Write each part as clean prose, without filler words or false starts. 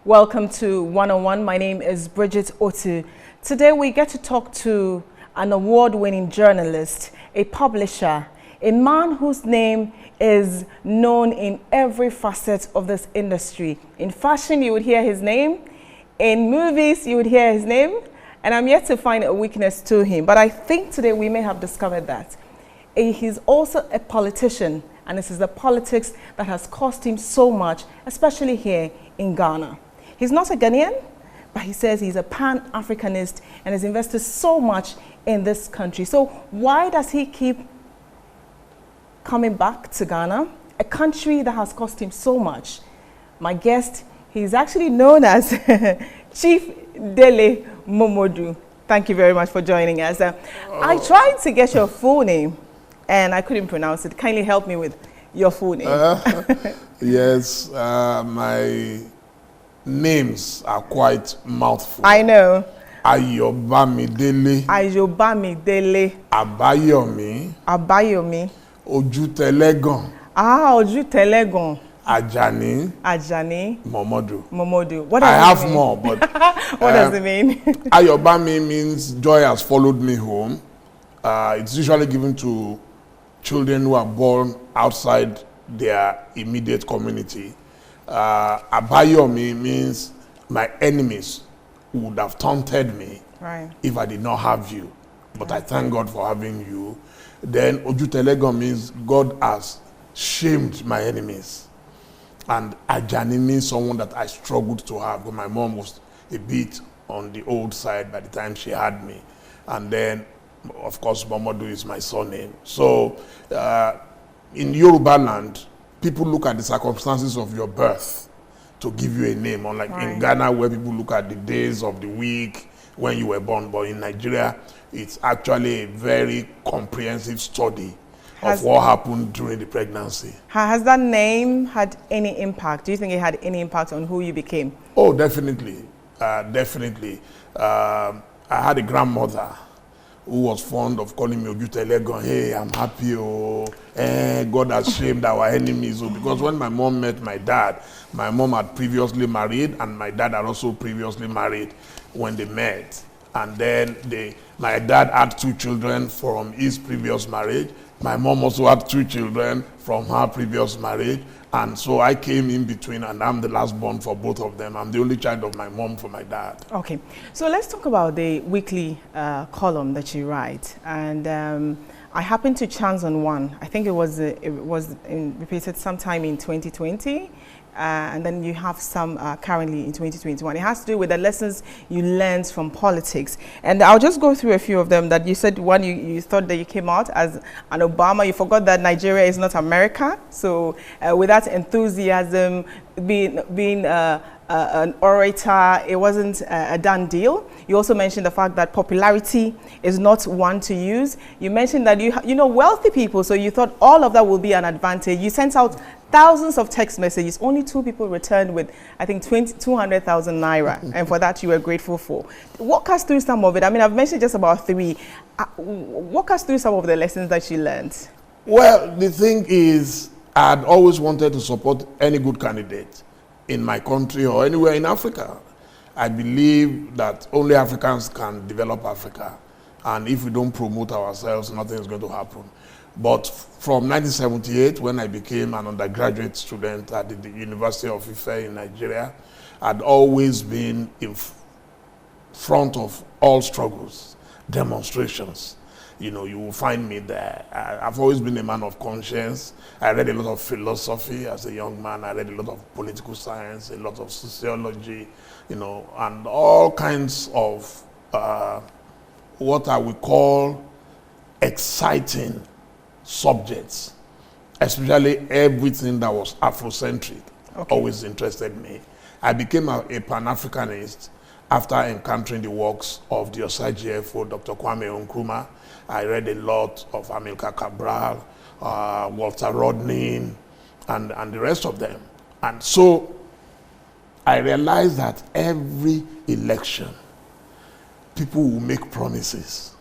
Welcome to One on One. My name is Bridget Otoo. Today we get to talk to an award-winning journalist, a publisher, a man whose name is known in every facet of this industry. In fashion, you would hear his name. In movies, you would hear his name. And I'm yet to find a weakness to him. But I think today we may have discovered that. He's also a politician. And this is the politics that has cost him so much, especially here in Ghana. He's not a Ghanaian, but he says he's a Pan-Africanist and has invested so much in this country. So why does he keep coming back to Ghana, a country that has cost him so much? My guest, he's actually known as Chief Dele Momodu. Thank you very much for joining us. I tried to get your full name, and I couldn't pronounce it. Kindly help me with your full name. Yes, my names are quite mouthful. I know. Ayobamidele. Ayobamidele. Abayomi. Abayomi. Ojutelegon. Ojutelegon. Ajani. Ajani. Momodu. Momodu. What does I it have mean? more, but what does it mean? Ayobami means joy has followed me home. It's usually given to children who are born outside their immediate community. Abayomi means my enemies would have taunted me if I did not have you. But I thank God for having you. Then Ojutelegon means God has shamed my enemies. And Ajani means someone that I struggled to have. But my mom was a bit on the old side by the time she had me. And then, of course, Momodu is my surname. So in Yoruba land, people look at the circumstances of your birth to give you a name, unlike in Ghana where people look at the days of the week when you were born. But in Nigeria, it's actually a very comprehensive study of what happened during the pregnancy. Has that name had any impact? Do you think it had any impact on who you became? Oh, definitely. Definitely. I had a grandmother who was fond of calling me Ojutelegon. Hey, I'm happy. Oh, God has shamed our enemies. Oh, because when my mom met my dad, my mom had previously married, and my dad had also previously married when they met. And then my dad had 2 children from his previous marriage. My mom also had 2 children from her previous marriage. And so I came in between, and I'm the last born for both of them. I'm the only child of my mom for my dad. Okay. So let's talk about the weekly column that you write. And I happened to chance on one. I think it was repeated sometime in 2020. And then you have some currently in 2021. It has to do with the lessons you learned from politics. And I'll just go through a few of them that you said. One, you thought that you came out as an Obama. You forgot that Nigeria is not America. So with that enthusiasm, being an orator, it wasn't a done deal. You also mentioned the fact that popularity is not one to use. You mentioned that you know wealthy people, so you thought all of that will be an advantage. You sent out thousands of text messages. Only 2 people returned with, I think, 200,000 naira, and for that you were grateful for. Walk us through some of it. I mean, I've mentioned just about 3. Walk us through some of the lessons that you learned. Well, the thing is, I'd always wanted to support any good candidate in my country or anywhere in Africa. I believe that only Africans can develop Africa. And if we don't promote ourselves, nothing is going to happen. But from 1978, when I became an undergraduate student at the University of Ife in Nigeria, I'd always been in front of all struggles, demonstrations. You know, you will find me there. I've always been a man of conscience. I read a lot of philosophy as a young man. I read a lot of political science, a lot of sociology, you know, and all kinds of what I would call exciting subjects, especially everything that was Afrocentric, always interested me. I became a Pan-Africanist after encountering the works of the Osai GFO, Dr. Kwame Nkrumah. I read a lot of Amilcar Cabral, Walter Rodney, and the rest of them. And so I realized that every election, people will make promises.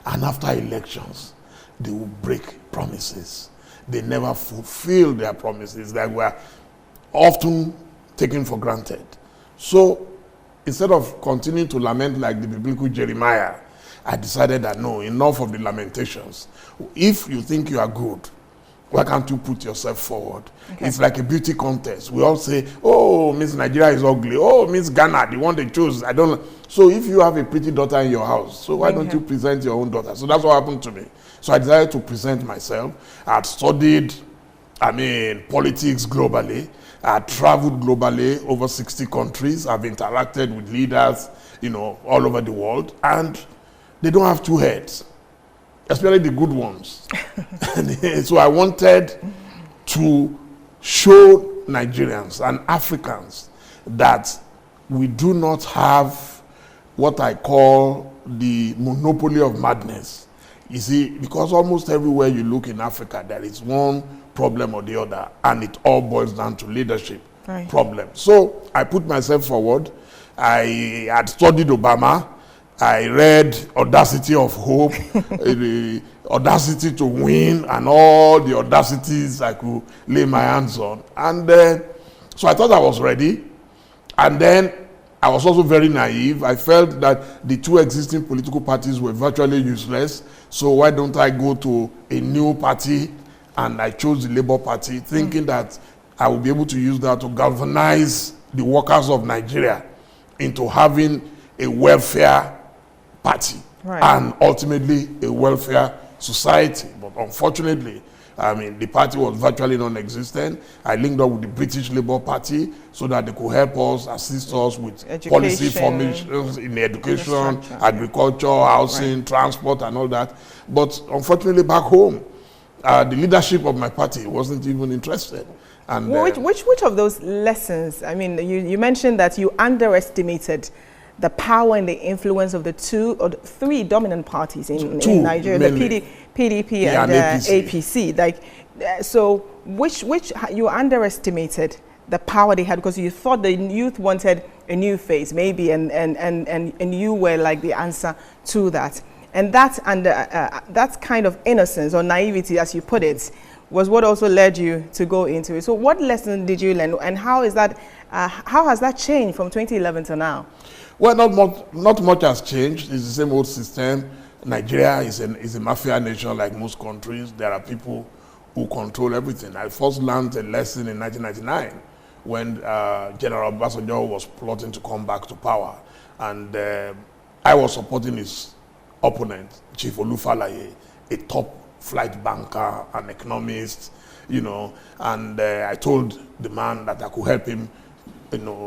And after elections, they will break promises. They never fulfill their promises that were often taken for granted. So instead of continuing to lament like the biblical Jeremiah, I decided that no, enough of the lamentations. If you think you are good, why can't you put yourself forward? Okay. It's like a beauty contest. We all say, oh, Miss Nigeria is ugly. Oh, Miss Ghana, the one they chose. I don't know. So if you have a pretty daughter in your house, so why don't you present your own daughter? So that's what happened to me. So I decided to present myself. I had studied, politics globally. I had traveled globally over 60 countries. I've interacted with leaders, all over the world. And they don't have two heads, especially the good ones. So I wanted to show Nigerians and Africans that we do not have what I call the monopoly of madness. You see, because almost everywhere you look in Africa, there is one problem or the other, and it all boils down to leadership problem. So I put myself forward. I had studied Obama. I read Audacity of Hope, the Audacity to Win, and all the audacities I could lay my hands on. And so I thought I was ready. And then I was also very naive. I felt that the two existing political parties were virtually useless. So why don't I go to a new party? And I chose the Labour Party, thinking that I would be able to use that to galvanize the workers of Nigeria into having a welfare party and ultimately a welfare society. But unfortunately, the party was virtually non-existent. I linked up with the British Labour Party so that they could help us, assist us with policy formations in education, agriculture, housing, transport, and all that. But unfortunately, back home, the leadership of my party wasn't even interested. And which of those lessons? You mentioned that you underestimated the power and the influence of the two or three dominant parties in Nigeria, mainly. The PDP and APC. So which you underestimated the power they had because you thought the youth wanted a new face, maybe, and you were like the answer to that. And that kind of innocence or naivety, as you put it, was what also led you to go into it. So what lesson did you learn, and how has that changed from 2011 to now? Well, not much has changed. It's the same old system. Nigeria is a mafia nation like most countries. There are people who control everything. I first learned a lesson in 1999 when General Obasanjo was plotting to come back to power. And I was supporting his opponent, Chief Olufalaye, a top flight banker, an economist, and I told the man that I could help him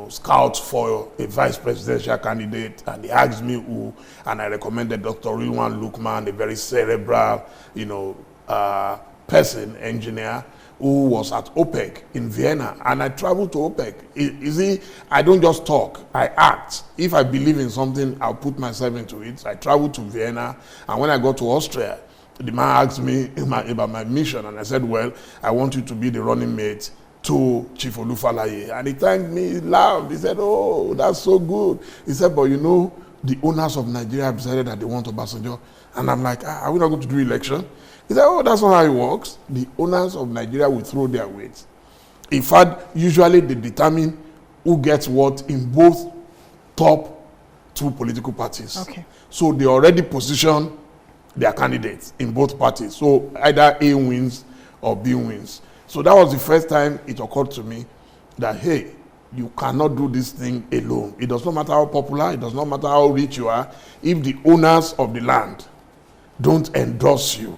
scout for a vice presidential candidate, and he asked me who, and I recommended Dr. Rilwan Lukman, a very cerebral, engineer, who was at OPEC in Vienna, and I traveled to OPEC. You see, I don't just talk, I act. If I believe in something, I'll put myself into it. I traveled to Vienna, and when I got to Austria, the man asked me about my mission, and I said, well, I want you to be the running mate to Chief Olufalaye. And he thanked me, he laughed. He said, oh, that's so good. He said, but the owners of Nigeria have decided that they want Obasanjo. And I'm like, are we not going to do election? He said, oh, that's not how it works. The owners of Nigeria will throw their weight. In fact, usually they determine who gets what in both top two political parties. Okay. So they already position their candidates in both parties. So either A wins or B wins. So that was the first time it occurred to me that, hey, you cannot do this thing alone. It does not matter how popular, it does not matter how rich you are. If the owners of the land don't endorse you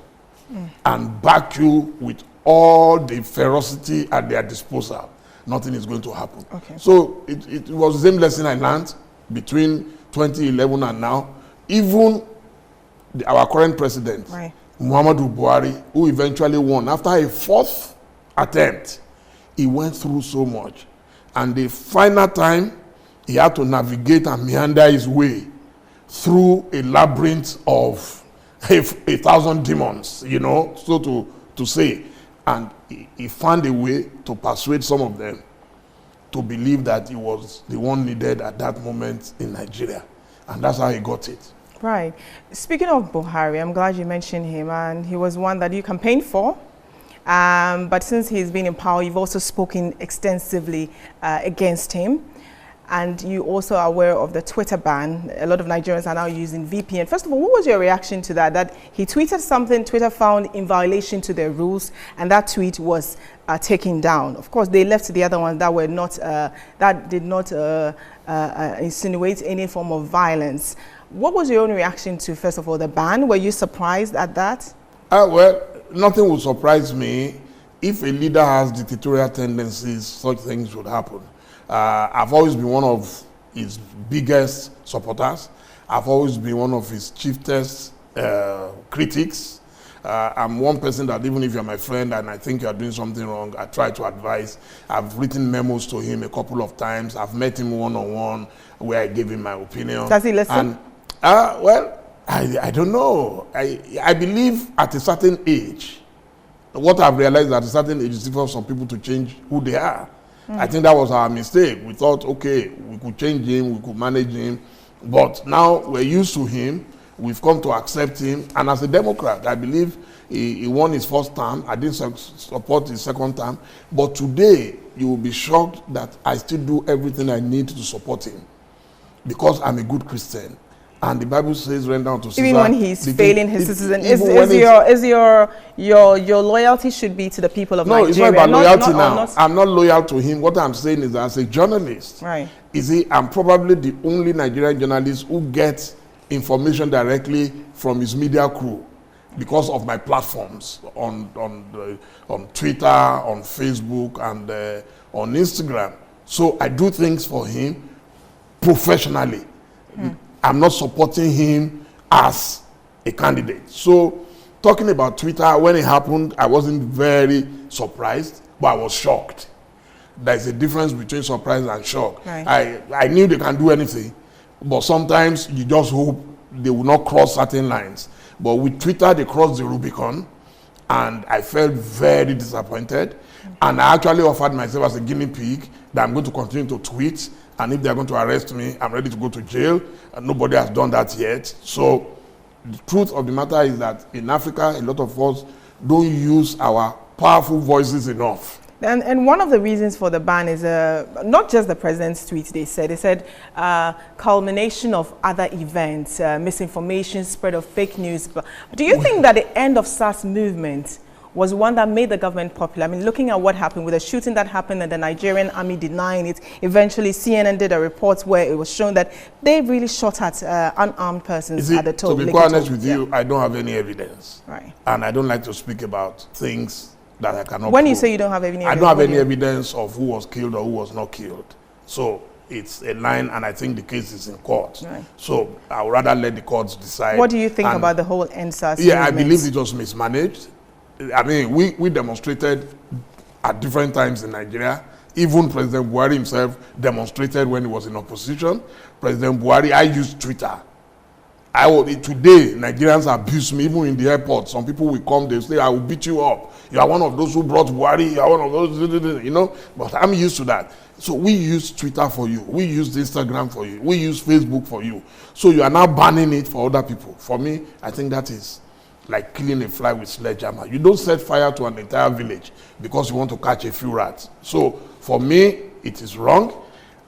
and back you with all the ferocity at their disposal, nothing is going to happen. Okay. So it was the same lesson I learned between 2011 and now. Even our current president, Muhammadu Buhari, who eventually won after a fourth attempt, he went through so much. And the final time, he had to navigate and meander his way through a labyrinth of 1,000 demons, so to say. And he found a way to persuade some of them to believe that he was the one needed at that moment in Nigeria. And that's how he got it. Right. Speaking of Buhari, I'm glad you mentioned him, and he was one that you campaigned for. But since he's been in power, you've also spoken extensively against him. and you also are aware of the Twitter ban. A lot of Nigerians are now using VPN. First of all, what was your reaction to that? That he tweeted something Twitter found in violation to their rules, and that tweet was taken down. Of course, they left the other ones that were not, that did not insinuate any form of violence. What was your own reaction to, first of all, the ban? Were you surprised at that? Well, nothing would surprise me. If a leader has dictatorial tendencies, such things would happen. I've always been one of his biggest supporters. I've always been one of his chiefest critics. I'm one person that even if you're my friend and I think you're doing something wrong, I try to advise. I've written memos to him a couple of times. I've met him one-on-one where I gave him my opinion. Does he listen? And, well, I don't know. I believe at a certain age, what I've realized at a certain age is difficult for some people to change who they are. I think that was our mistake. We thought, okay, we could change him, we could manage him, but now we're used to him. We've come to accept him, and as a Democrat, I believe he won his first term. I didn't support his second term, but today you will be shocked that I still do everything I need to support him because I'm a good Christian. And the Bible says, render unto Caesar. Even when he's failing his citizen, your loyalty should be to the people of Nigeria. No, it's not about loyalty now. I'm not loyal to him. What I'm saying is that as a journalist, right? I'm probably the only Nigerian journalist who gets information directly from his media crew because of my platforms on Twitter, on Facebook, and on Instagram. So I do things for him professionally. I'm not supporting him as a candidate. So talking about Twitter, when it happened, I wasn't very surprised, but I was shocked. There's a difference between surprise and shock. Right. I knew they can do anything, but sometimes you just hope they will not cross certain lines. But with Twitter, they crossed the Rubicon, and I felt very disappointed. And I actually offered myself as a guinea pig that I'm going to continue to tweet, and if they're going to arrest me, I'm ready to go to jail. And nobody has done that yet. So the truth of the matter is that in Africa, a lot of us don't use our powerful voices enough. And one of the reasons for the ban is not just the president's tweet, they said culmination of other events, misinformation, spread of fake news. But do you think that the end of SARS movement was one that made the government popular? I mean, looking at what happened with the shooting that happened and the Nigerian army denying it, eventually CNN did a report where it was shown that they really shot at unarmed persons at the top. To be quite honest with you, I don't have any evidence. Right. And I don't like to speak about things that I cannot When prove. You say you don't have any evidence? I don't have any evidence of who was killed or who was not killed. So it's a line, and I think the case is in court. Right. So I would rather let the courts decide. What do you think about the whole NSAS movement? I believe it was mismanaged. I mean, we demonstrated at different times in Nigeria. Even President Buhari himself demonstrated when he was in opposition. President Buhari, I used Twitter. Today, Nigerians abuse me, even in the airport. Some people will come, they say, I will beat you up. You are one of those who brought Buhari, you are one of those, you know. But I'm used to that. So we use Twitter for you. We use Instagram for you. We use Facebook for you. So you are now banning it for other people. For me, I think that is like killing a fly with sledgehammer. You don't set fire to an entire village because you want to catch a few rats. So for me, it is wrong.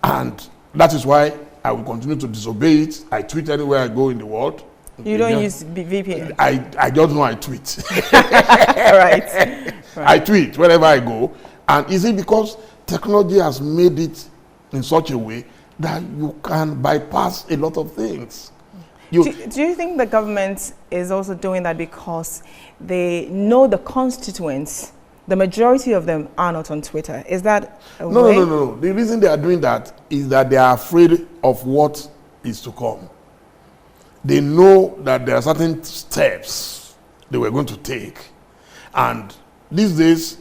And that is why I will continue to disobey it. I tweet anywhere I go in the world. You don't use VPN? I just know I tweet. Right. I tweet wherever I go. And is it because technology has made it in such a way that you can bypass a lot of things? Do you think the government is also doing that because they know the constituents, the majority of them are not on Twitter? Is that a way? No. The reason they are doing that is that they are afraid of what is to come. They know that there are certain steps they were going to take. And these days,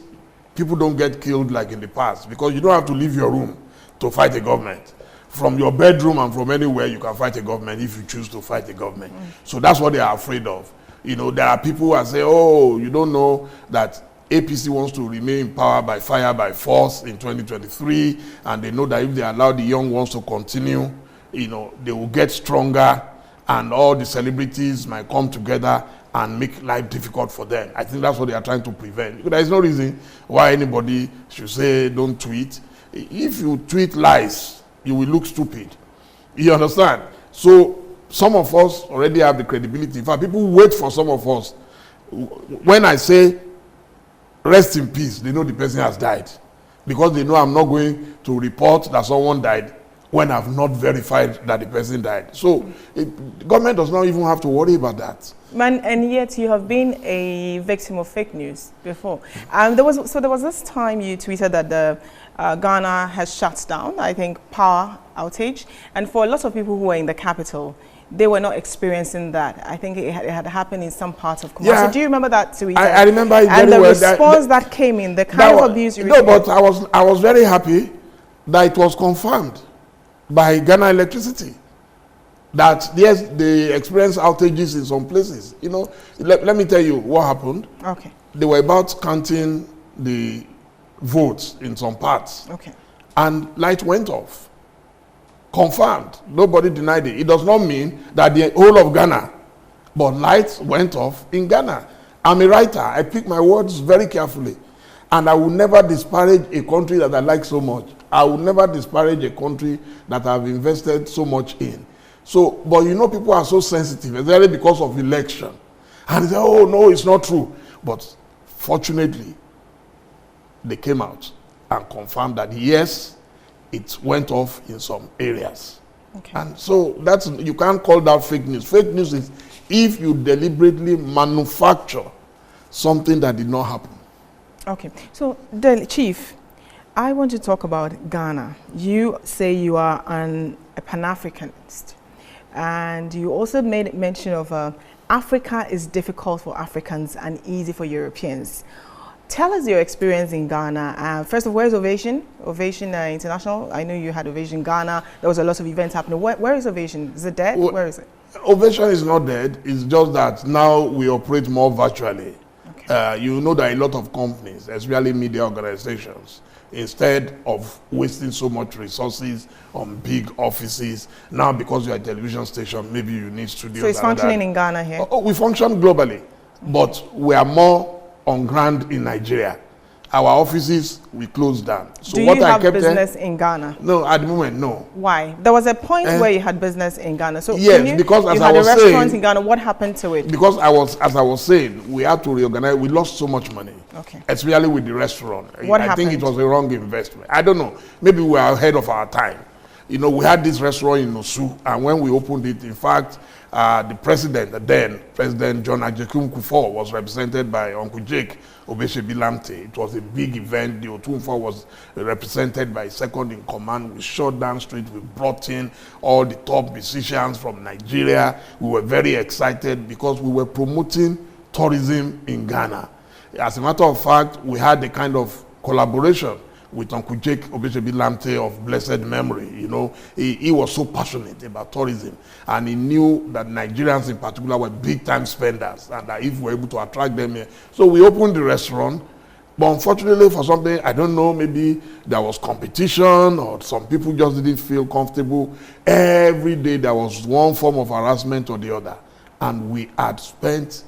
people don't get killed like in the past because you don't have to leave your room to fight a government. From your bedroom and from anywhere, you can fight a government if you choose to fight a government. So that's what they are afraid of. You know, there are people who are saying, oh, you don't know that APC wants to remain in power by fire, by force in 2023. And they know that if they allow the young ones to continue, you know, they will get stronger and all the celebrities might come together and make life difficult for them. I think that's what they are trying to prevent. There is no reason why anybody should say don't tweet. If you tweet lies, you will look stupid. You understand? So some of us already have the credibility. In fact, people wait for some of us. When I say rest in peace, they know the person has died. Because they know I'm not going to report that someone died when I've not verified that the person died. So the government does not even have to worry about that. And yet you have been a victim of fake news before. There was this time you tweeted that the Ghana has shut down, I think, power outage. And for a lot of people who were in the capital, they were not experiencing that. I think it had happened in some parts of Kumasi. Yeah. So do you remember that tweet? I remember it very well. And the well. response that came in, the kind of abuse you received. No, but I was very happy that it was confirmed by Ghana Electricity that yes, they experienced outages in some places. You know, let me tell you what happened. Okay. They were about counting the votes in some parts. Okay. And light went off. Confirmed. Nobody denied it. It does not mean that the whole of Ghana, but lights went off in Ghana. I'm a writer. I pick my words very carefully. And I will never disparage a country that I like so much. I will never disparage a country that I've invested so much in. So, but you know, people are so sensitive, especially because of election. And they say, oh, no, it's not true. But fortunately, they came out and confirmed that, yes, it went off in some areas. Okay. And so that's, you can't call that fake news. Fake news is if you deliberately manufacture something that did not happen. Okay. So, Chief, I want to talk about Ghana. You say you are a Pan-Africanist. And you also made mention of Africa is difficult for Africans and easy for Europeans. Tell us your experience in Ghana. First of all, where is Ovation? Ovation International? I know you had Ovation Ghana. There was a lot of events happening. Where is Ovation? Is it dead? Well, where is it? Ovation is not dead. It's just that now we operate more virtually. Okay. You know that a lot of companies, especially media organizations, instead of wasting so much resources on big offices, now because you're a television station, maybe you need studios. So it's functioning in Ghana here? Oh, we function globally, but we are more on ground in Nigeria. Our offices, we closed down. So do what you I have kept business in Ghana? No, at the moment, no. Why? There was a point where you had business in Ghana. So yes, because as you I had was a restaurant saying, in Ghana. What happened to it? Because as I was saying, we had to reorganize. We lost so much money, okay, especially with the restaurant. What I happened? think it was a wrong investment. I don't know. Maybe we are ahead of our time. You know, we had this restaurant in Otoo, and when we opened it, in fact, the president, then President John Mahama, was represented by Uncle Jake Obeshebi-Lamte. It was a big event. The Otoo was represented by second in command. We shut down street. We brought in all the top musicians from Nigeria. We were very excited because we were promoting tourism in Ghana. As a matter of fact, we had a kind of collaboration with Uncle Jake Obeshebi-Lamte of blessed memory. You know, he was so passionate about tourism, and he knew that Nigerians in particular were big time spenders, and that if we were able to attract them here. So we opened the restaurant, but unfortunately for something, I don't know, maybe there was competition or some people just didn't feel comfortable. Every day there was one form of harassment or the other, and we had spent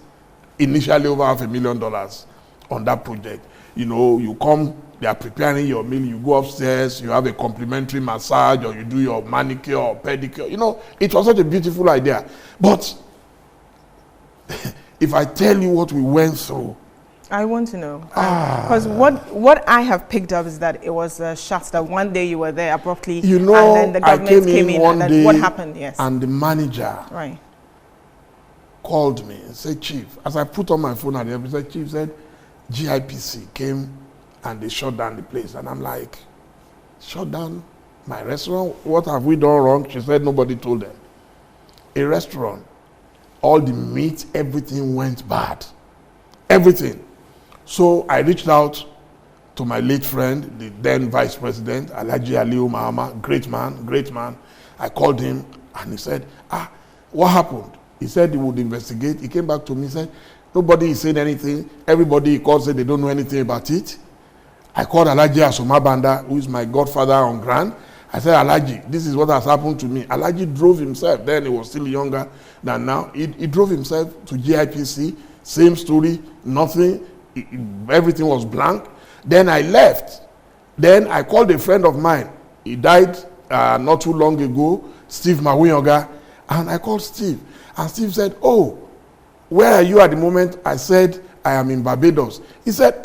initially over $500,000 on that project. You know, you come, they are preparing your meal, you go upstairs, you have a complimentary massage, or you do your manicure or pedicure. You know, it was such a beautiful idea. But if I tell you what we went through, I want to know. Because what I have picked up is that it was a shut that one day you were there abruptly, you know, and then the government came in, and then what happened? Yes. And the manager called me and said, Chief, as I put on my phone at the episode, Chief said, GIPC came and they shut down the place. And I'm like, shut down my restaurant? What have we done wrong? She said nobody told them. A restaurant, all the meat, everything went bad. Everything. So I reached out to my late friend, the then Vice President, Alhaji Aliu Mahama, great man. I called him and he said, what happened? He said he would investigate. He came back to me and said, nobody is saying anything. Everybody he called said they don't know anything about it. I called Alhaji Asomabanda, who is my godfather on ground. I said, Alhaji, this is what has happened to me. Alhaji drove himself. Then he was still younger than now. He drove himself to GIPC. Same story, nothing. Everything was blank. Then I left. Then I called a friend of mine. He died not too long ago, Steve Mawuyoga, and I called Steve. And Steve said, oh, where are you at the moment? I said, I am in Barbados. He said,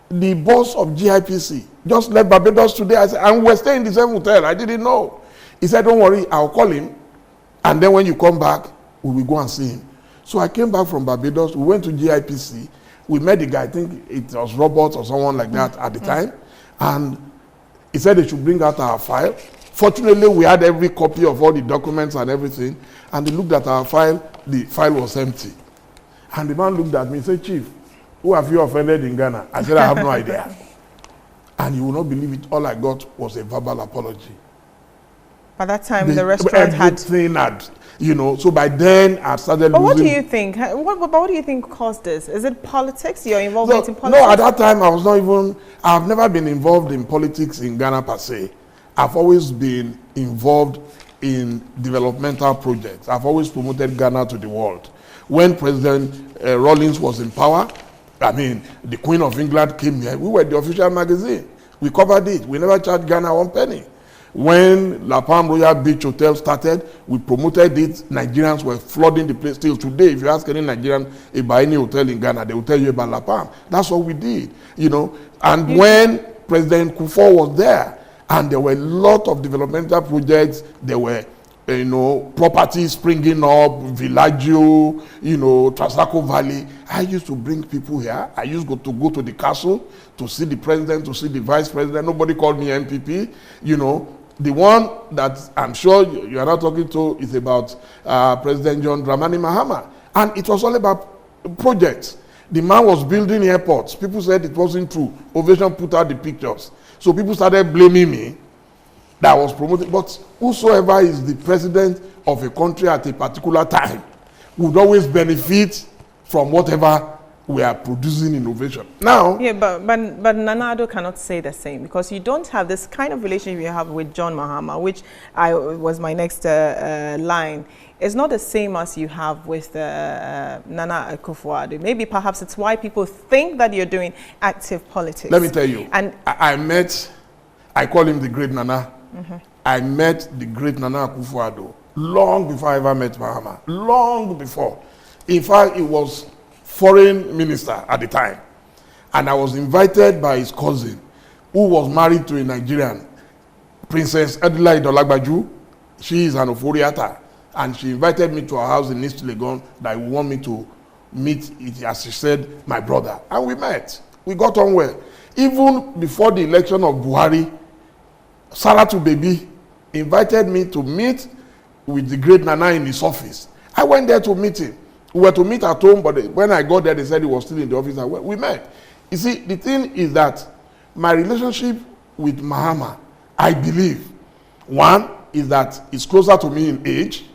the boss of GIPC just left Barbados today. I said, and we're staying in the same hotel. I didn't know. He said, don't worry, I'll call him. And then when you come back, we will go and see him. So I came back from Barbados. We went to GIPC. We met the guy. I think it was Robert or someone like that at the time. And he said they should bring out our file. Fortunately, we had every copy of all the documents and everything. And they looked at our file. The file was empty. And the man looked at me and said, Chief, who have you offended in Ghana? I said, I have no idea. And you will not believe it. All I got was a verbal apology. By that time, the restaurant had... so by then, I started losing... But what do you think? What do you think caused this? Is it politics? Your involvement in politics? No, at that time, I've never been involved in politics in Ghana per se. I've always been involved in developmental projects. I've always promoted Ghana to the world. When President Rawlings was in power, the Queen of England came here. We were the official magazine. We covered it. We never charged Ghana 1 penny. When La Palm Royal Beach Hotel started, we promoted it. Nigerians were flooding the place. Till today, if you ask any Nigerian about any hotel in Ghana, they will tell you about La Palm. That's what we did, And when President Kufuor was there, and there were a lot of developmental projects, there were, properties springing up, Villaggio, Trasaco Valley. I used to bring people here. I used to go to the castle to see the president, to see the vice president. Nobody called me MPP, The one that I'm sure you are not talking to is about President John Mahama. And it was all about projects. The man was building airports. People said it wasn't true. Ovation put out the pictures. So people started blaming me that I was promoting. But whosoever is the president of a country at a particular time would always benefit from whatever we are producing innovation. Now... Yeah, but Nana Addo cannot say the same, because you don't have this kind of relationship you have with John Mahama, which was my next line. It's not the same as you have with Nana Akufo-Addo. Maybe perhaps it's why people think that you're doing active politics. Let me tell you, and I call him the great Nana. I met the great Nana Akufo-Addo long before I ever met Mahama. Long before. In fact, it was foreign minister at the time, and I was invited by his cousin, who was married to a Nigerian, Princess Edila Idolagbaju. She is an Oforiata, and she invited me to her house in East Legon that would want me to meet, as she said, my brother. And we met. We got on well. Even before the election of Buhari, Saratu Baby invited me to meet with the great Nana in his office. I went there to meet him. We were to meet at home, but when I got there, they said he was still in the office. We met. You see, the thing is that my relationship with Mahama, I believe, one is that he's closer to me in age.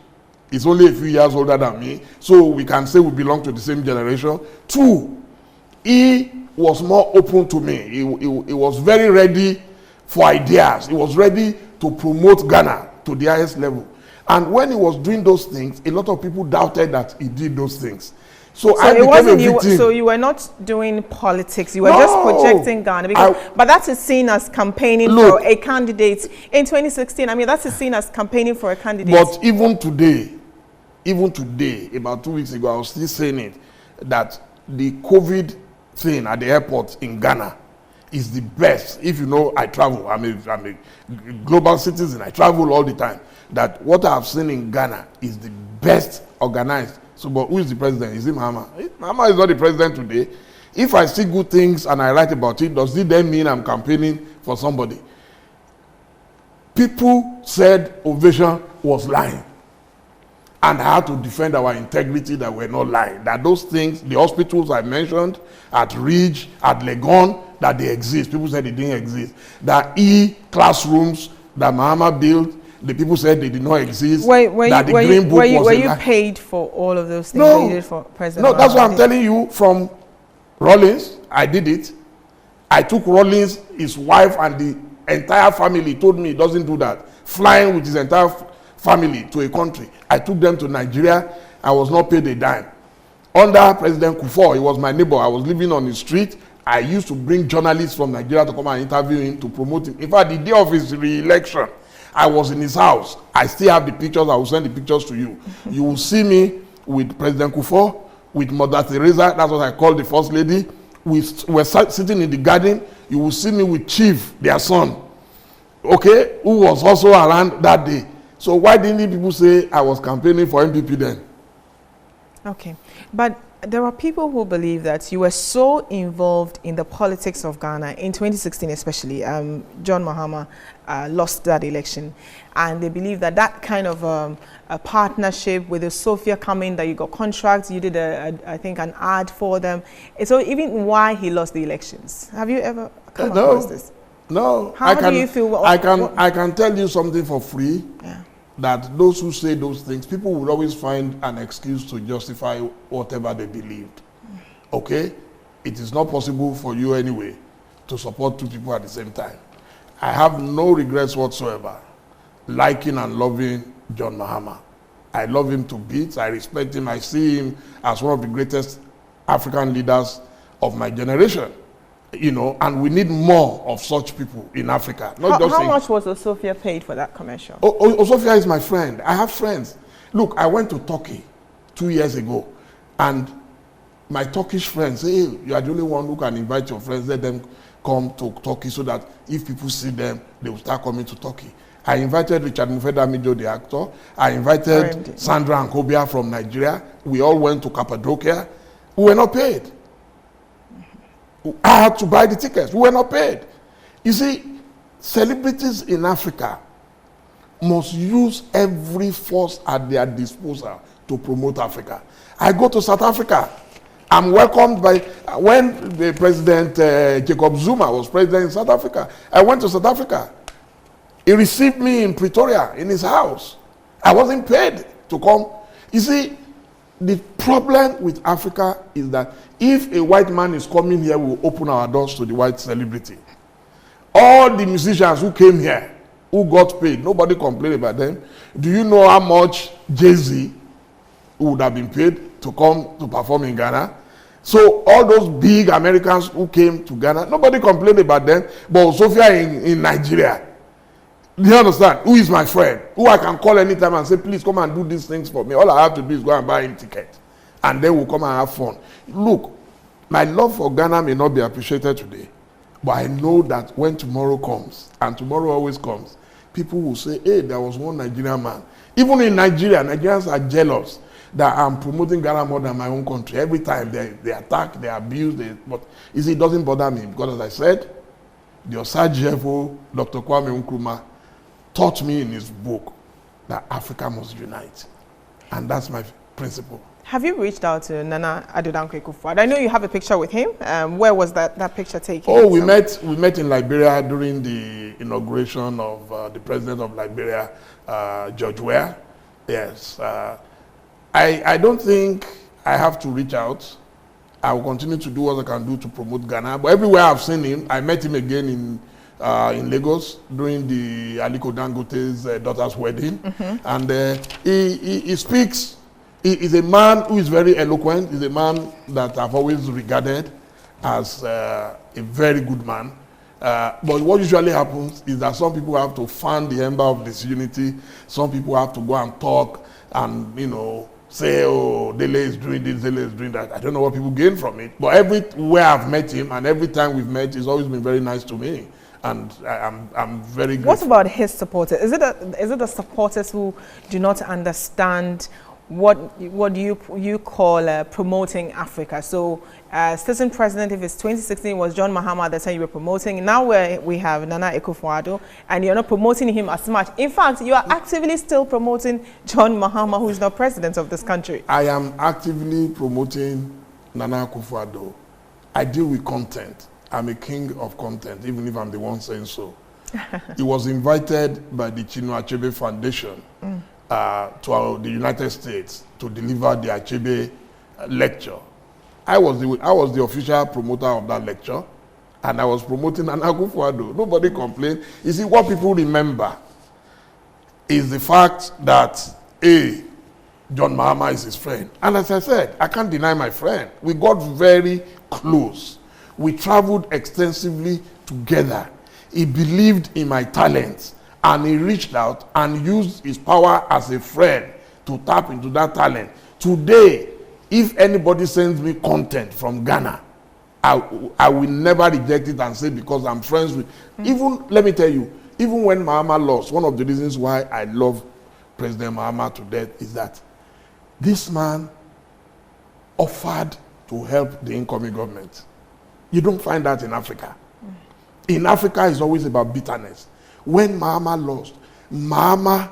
He's only a few years older than me, so we can say we belong to the same generation. Two, he was more open to me. He was very ready for ideas. He was ready to promote Ghana to the highest level. And when he was doing those things, a lot of people doubted that he did those things. So I became a victim. So you were not doing politics. You were just projecting Ghana. But that is seen as campaigning for a candidate. In 2016, that is seen as campaigning for a candidate. But even today, about 2 weeks ago, I was still saying it, that the COVID thing at the airport in Ghana is the best. If you know, I travel. I'm a global citizen. I travel all the time. That what I have seen in Ghana is the best organized. So, but who is the president? Is it Mahama? Mahama is not the president today. If I see good things and I write about it, does it then mean I'm campaigning for somebody? People said Ovation was lying. And I had to defend our integrity that we're not lying. That those things, the hospitals I mentioned, at Ridge, at Legon, that they exist. People said they didn't exist. That classrooms that Mahama built, the people said they did not exist. Were you paid for all of those things that you did for President Mahama? No, that's what I'm telling you. From Rawlings, I did it. I took Rawlings, his wife, and the entire family. Told me he doesn't do that. Flying with his entire family to a country. I took them to Nigeria. I was not paid a dime. Under President Kufuor, he was my neighbor. I was living on his street. I used to bring journalists from Nigeria to come and interview him, to promote him. In fact, the day of his re-election, I was in his house. I still have the pictures. I will send the pictures to you. You will see me with President Kufuor, with Mother Teresa. That's what I call the First Lady. We were sitting in the garden. You will see me with Chief, their son, okay, who was also around that day. So why didn't people say I was campaigning for MPP then? Okay, but there are people who believe that you were so involved in the politics of Ghana in 2016, especially. John Mahama lost that election, and they believe that that kind of a partnership with the Sofia coming, that you got contracts, you did I think an ad for them. So even why he lost the elections. Have you ever come across this? No. How do you feel? I can tell you something for free. Yeah. That those who say those things, people will always find an excuse to justify whatever they believed. Okay? It is not possible for you anyway to support two people at the same time. I have no regrets whatsoever liking and loving John Mahama. I love him to bits. I respect him. I see him as one of the greatest African leaders of my generation. You know, and we need more of such people in Africa. How much was Sofia paid for that commercial? Sofia is my friend. I have friends. Look, I went to Turkey 2 years ago, and my Turkish friends say, hey, you are the only one who can invite your friends, let them come to Turkey so that if people see them, they will start coming to Turkey. I invited Richard Mufedamijo, the actor. I invited Sandra Nkobia from Nigeria. We all went to Cappadocia. We were not paid. I had to buy the tickets. We were not paid. You see, celebrities in Africa must use every force at their disposal to promote Africa. I go to South Africa. I'm welcomed by, when the President Jacob Zuma was president in South Africa, I went to South Africa. He received me in Pretoria, in his house. I wasn't paid to come. You see, the problem with Africa is that if a white man is coming here, we will open our doors to the white celebrity. All the musicians who came here, who got paid, nobody complained about them. Do you know how much Jay-Z would have been paid to come to perform in Ghana? So all those big Americans who came to Ghana, nobody complained about them. But Sofia in Nigeria, do you understand? Who is my friend? Who I can call anytime and say, please come and do these things for me. All I have to do is go and buy him ticket. And then we'll come and have fun. Look, my love for Ghana may not be appreciated today. But I know that when tomorrow comes, and tomorrow always comes, people will say, hey, there was one Nigerian man. Even in Nigeria, Nigerians are jealous that I'm promoting Ghana more than my own country. Every time they attack, they abuse, but you see, it doesn't bother me. Because as I said, the Osagefo, Dr. Kwame Nkrumah, taught me in his book that Africa must unite. And that's my principle. Have you reached out to Nana Addo? I know you have a picture with him. Where was that picture taken? Oh, we met in Liberia during the inauguration of the president of Liberia, George Weah. Yes. I don't think I have to reach out. I will continue to do what I can do to promote Ghana. But everywhere I've seen him, I met him again in Lagos during the Aliko Dangote's daughter's wedding. Mm-hmm. And he speaks. He is a man who is very eloquent. He's a man that I've always regarded as a very good man. But what usually happens is that some people have to fan the ember of disunity. Some people have to go and talk and, you know, say, oh, Dele is doing this, Dele is doing that. I don't know what people gain from it. But everywhere I've met him and every time we've met, he's always been very nice to me. And I'm very grateful. What about his supporters? Is it the supporters who do not understand what you call promoting Africa? So sitting president, if it's 2016, was John Mahama, that's how you were promoting. Now we have Nana Addo, and you're not promoting him as much. In fact, you are actively still promoting John Mahama, who is now president of this country. I am actively promoting Nana Addo. I deal with content. I'm a king of content, even if I'm the one saying so. He was invited by the Chinua Achebe Foundation to the United States to deliver the Achebe lecture. I was the official promoter of that lecture, and I was promoting Nana Addo. Nobody complained. You see, what people remember is the fact that John Mahama is his friend. And as I said, I can't deny my friend. We got very close. We traveled extensively together. He believed in my talents. And he reached out and used his power as a friend to tap into that talent. Today, if anybody sends me content from Ghana, I will never reject it and say because I'm friends with. Even, let me tell you, even when Mahama lost, one of the reasons why I love President Mahama to death is that this man offered to help the incoming government. You don't find that in Africa. In Africa, it's always about bitterness. When Mahama lost, Mahama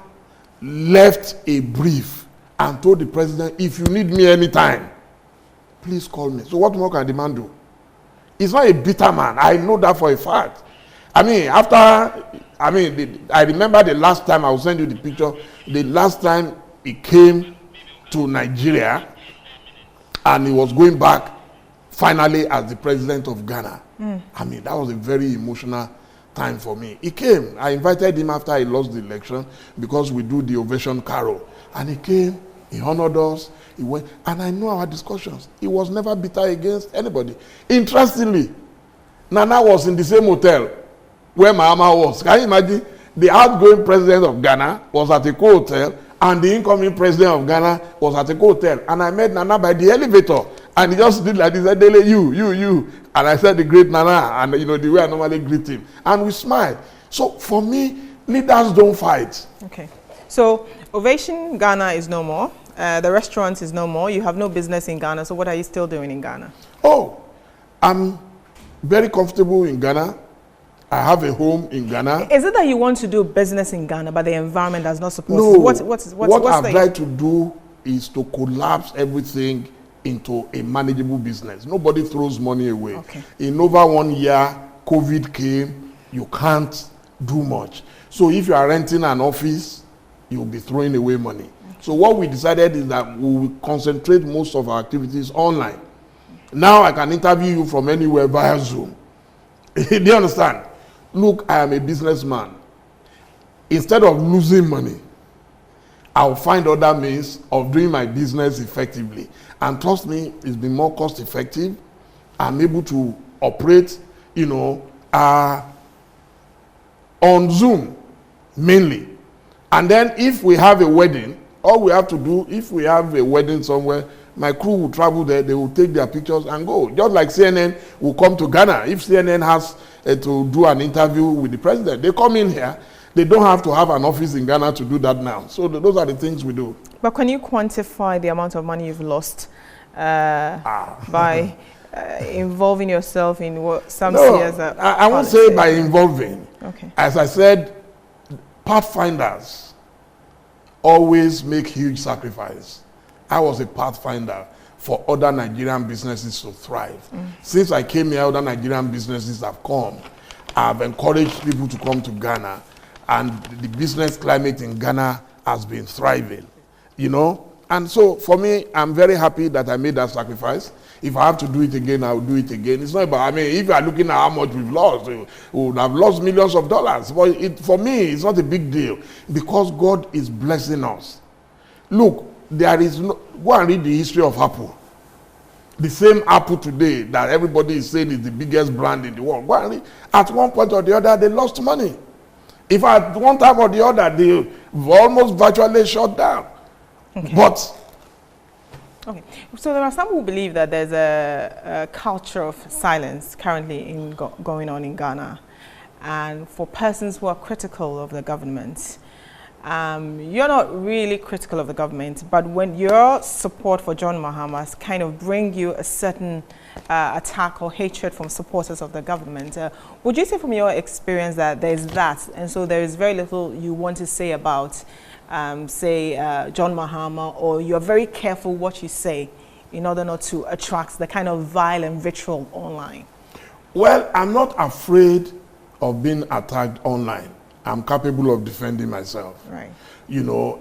left a brief and told the president, if you need me anytime, please call me. So what more can the man do? He's not a bitter man. I know that for a fact. I remember the last time, I will send you the picture, the last time he came to Nigeria and he was going back finally as the president of Ghana. That was a very emotional time for me. He came. I invited him after he lost the election because we do the ovation carol. And he came, he honored us, he went, and I know our discussions. He was never bitter against anybody. Interestingly, Nana was in the same hotel where Mahama was. Can you imagine? The outgoing president of Ghana was at a co-hotel and the incoming president of Ghana was at a co-hotel. And I met Nana by the elevator. And he just did like this, said, Dele, you. And I said, the great Nana, and the way I normally greet him. And we smiled. So for me, leaders don't fight. Okay. So Ovation Ghana is no more. The restaurant is no more. You have no business in Ghana. So what are you still doing in Ghana? Oh, I'm very comfortable in Ghana. I have a home in Ghana. Is it that you want to do business in Ghana, but the environment does not support no, you? What I've tried to do is to collapse everything into a manageable business. Nobody throws money away. Okay. In over 1 year, COVID came, you can't do much. So if you are renting an office, you'll be throwing away money. Okay. So what we decided is that we will concentrate most of our activities online. Now I can interview you from anywhere via Zoom. Do you understand? Look, I am a businessman. Instead of losing money, I'll find other means of doing my business effectively. And trust me, it's been more cost effective. I'm able to operate, on Zoom, mainly. And then if we have a wedding, all we have to do, if we have a wedding somewhere, my crew will travel there, they will take their pictures and go. Just like CNN will come to Ghana. If CNN has to do an interview with the president, they come in here. They don't have to have an office in Ghana to do that now. So those are the things we do. But can you quantify the amount of money you've lost by involving yourself in what some see as a I won't say by involving. Okay. As I said, pathfinders always make huge sacrifice. I was a pathfinder for other Nigerian businesses to thrive. Since I came here, other Nigerian businesses have come. I've encouraged people to come to Ghana, and the business climate in Ghana has been thriving, And so for me, I'm very happy that I made that sacrifice. If I have to do it again, I'll do it again. It's not about, if you are looking at how much we've lost, we would have lost millions of dollars. But for me, it's not a big deal because God is blessing us. Look, there is no, go and read the history of Apple. The same Apple today that everybody is saying is the biggest brand in the world. Go and read. At one point or the other, they lost money. If at one time or the other, they almost virtually shut down. Okay. But okay, so there are some who believe that there's a culture of silence currently going on in Ghana, and for persons who are critical of the government. You're not really critical of the government, but when your support for John Mahama kind of bring you a certain attack or hatred from supporters of the government, would you say from your experience that there's that, and so there is very little you want to say about, John Mahama, or you're very careful what you say in order not to attract the kind of violent vitriol online? Well, I'm not afraid of being attacked online. I'm capable of defending myself. Right.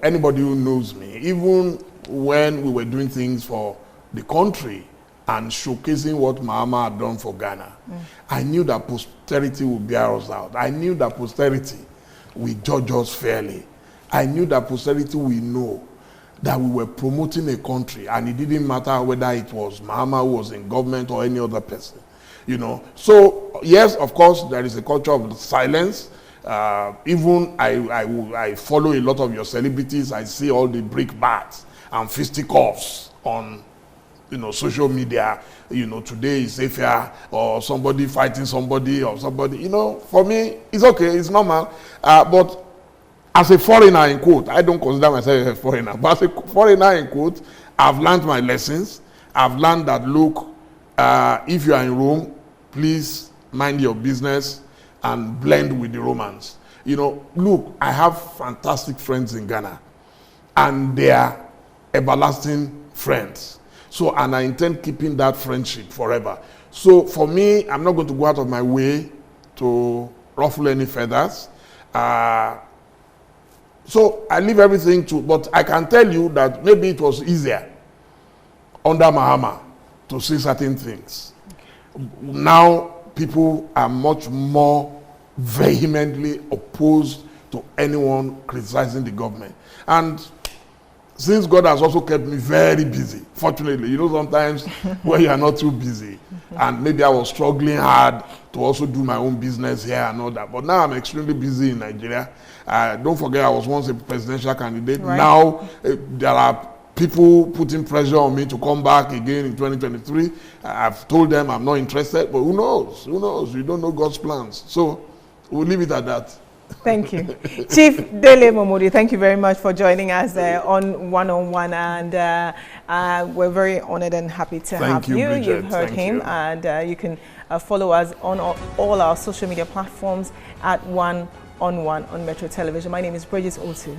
Anybody who knows me, even when we were doing things for the country and showcasing what Mahama had done for Ghana, I knew that posterity would bear us out. I knew that posterity will judge us fairly. I knew that posterity will know that we were promoting a country, and it didn't matter whether it was Mahama who was in government or any other person. So yes, of course, there is a culture of silence. Even I follow a lot of your celebrities. I see all the brickbats and fisticuffs on, social media. Today is Sofia or somebody fighting somebody or somebody. For me, it's okay. It's normal. But as a foreigner, in quote, I don't consider myself a foreigner, but as a foreigner, in quote, I've learned my lessons. I've learned that, look, if you are in Rome, please mind your business and blend with the Romans. Look, I have fantastic friends in Ghana, and they are everlasting friends. So, and I intend keeping that friendship forever. So, for me, I'm not going to go out of my way to ruffle any feathers. So I leave everything to, but I can tell you that maybe it was easier under Mahama to say certain things. Okay. Now people are much more vehemently opposed to anyone criticizing the government. And since God has also kept me very busy, fortunately, sometimes when you are not too busy, and maybe I was struggling hard to also do my own business here and all that. But now I'm extremely busy in Nigeria. Don't forget, I was once a presidential candidate. Right. Now there are people putting pressure on me to come back again in 2023. I've told them I'm not interested, but who knows? Who knows? You don't know God's plans. So we'll leave it at that. Thank you. Chief Dele Momodu, thank you very much for joining us on One-on-One, and we're very honored and happy to have you. Bridget. You've heard him, and you can follow us on all our social media platforms at One-on-One on Metro Television. My name is Bridget Otoo.